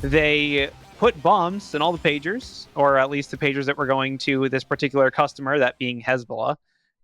They put bombs in all the pagers, or at least the pagers that were going to this particular customer, that being Hezbollah,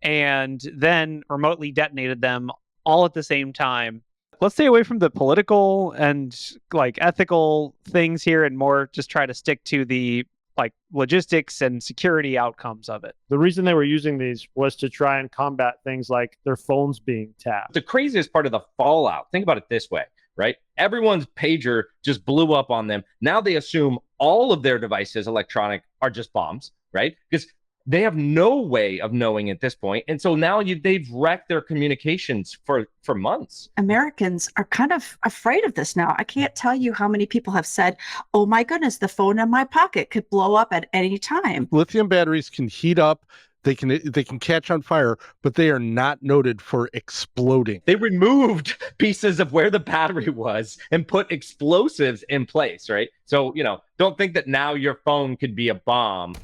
and then remotely detonated them all at the same time. Let's stay away from the political and like ethical things here and more just try to stick to the like logistics and security outcomes of it. The reason they were using these was to try and combat things like their phones being tapped. The craziest part of the fallout, think about it this way, right? Everyone's pager just blew up on them. Now they assume all of their devices, electronic, are just bombs, right? Because they have no way of knowing at this point. And so now they've wrecked their communications for months. Americans are kind of afraid of this now. I can't tell you how many people have said, oh my goodness, the phone in my pocket could blow up at any time. Lithium batteries can heat up. They can catch on fire, but they are not noted for exploding. They removed pieces of where the battery was and put explosives in place, right? So, don't think that now your phone could be a bomb.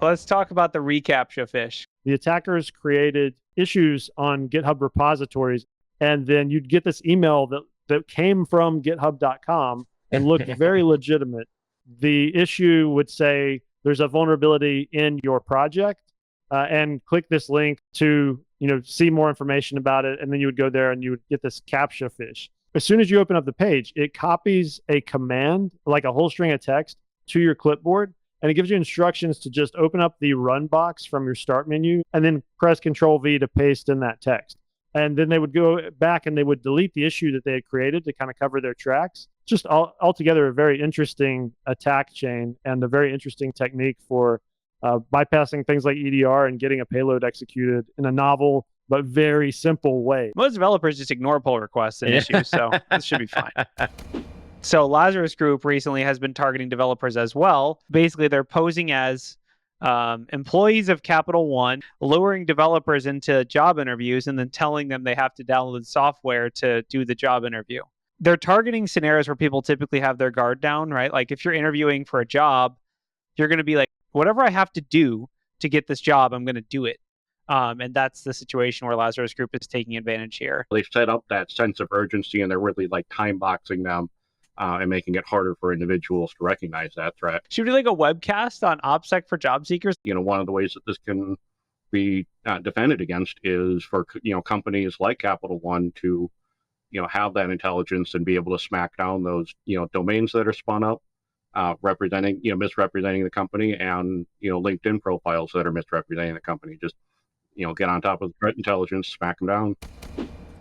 Let's talk about the Recaptcha Phish. The attackers created issues on GitHub repositories, and then you'd get this email that came from github.com and looked very legitimate. The issue would say there's a vulnerability in your project, and click this link to see more information about it, and then you would go there and you would get this CAPTCHA Phish. As soon as you open up the page, it copies a command, like a whole string of text, to your clipboard, and it gives you instructions to just open up the run box from your start menu and then press Control-V to paste in that text. And then they would go back and they would delete the issue that they had created to kind of cover their tracks. Just altogether a very interesting attack chain and a very interesting technique for bypassing things like EDR and getting a payload executed in a novel but very simple way. Most developers just ignore pull requests and issues, so this should be fine. So Lazarus Group recently has been targeting developers as well. Basically, they're posing as employees of Capital One, luring developers into job interviews and then telling them they have to download software to do the job interview. They're targeting scenarios where people typically have their guard down, right? Like if you're interviewing for a job, you're going to be like, whatever I have to do to get this job, I'm going to do it. And that's the situation where Lazarus Group is taking advantage here. They set up that sense of urgency and they're really like time boxing them. And making it harder for individuals to recognize that threat. Should we do like a webcast on OPSEC for job seekers? One of the ways that this can be defended against is for companies like Capital One to have that intelligence and be able to smack down those domains that are spun up, misrepresenting the company, and LinkedIn profiles that are misrepresenting the company. Just get on top of the threat intelligence, smack them down.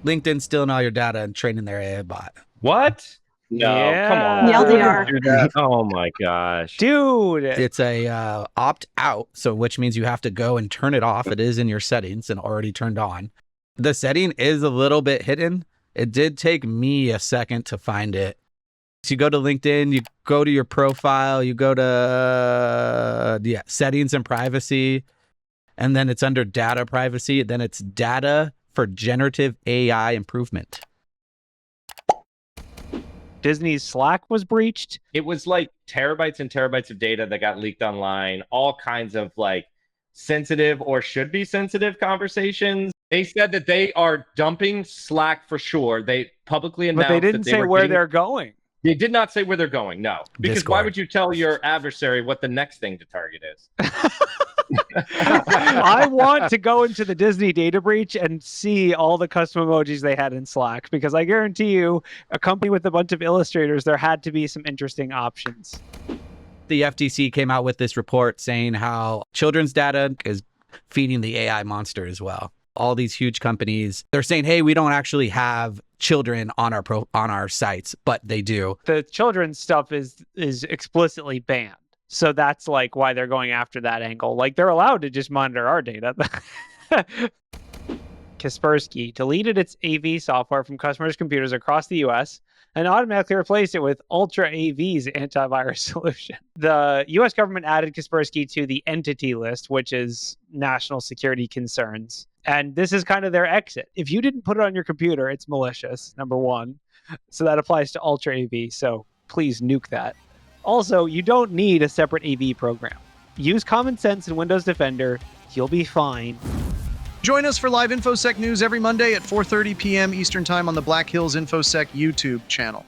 LinkedIn stealing all your data and training their AI bot. What? No, come on. LDR. Oh my gosh. Dude. It's a opt out, so which means you have to go and turn it off. It is in your settings and already turned on. The setting is a little bit hidden. It did take me a second to find it. So you go to LinkedIn, you go to your profile, you go to settings and privacy, and then it's under data privacy. Then it's data for generative AI improvement. Disney's Slack was breached. It was like terabytes and terabytes of data that got leaked online, all kinds of like sensitive or should be sensitive conversations. They said that they are dumping Slack for sure. They publicly announced but they didn't say where they're going. They did not say where they're going, no. Because Discord. Why would you tell your adversary what the next thing to target is? I want to go into the Disney data breach and see all the custom emojis they had in Slack, because I guarantee you, a company with a bunch of illustrators, there had to be some interesting options. The FTC came out with this report saying how children's data is feeding the AI monster as well. All these huge companies, they're saying, hey, we don't actually have children on our sites, but they do. The children's stuff is explicitly banned. So that's like why they're going after that angle. Like they're allowed to just monitor our data. Kaspersky deleted its AV software from customers' computers across the US and automatically replaced it with UltraAV's antivirus solution. The US government added Kaspersky to the entity list, which is national security concerns. And this is kind of their exit. If you didn't put it on your computer, it's malicious, number one. So that applies to UltraAV. So please nuke that. Also, you don't need a separate AV program. Use common sense in Windows Defender. You'll be fine. Join us for live InfoSec news every Monday at 4:30 p.m. Eastern Time on the Black Hills InfoSec YouTube channel.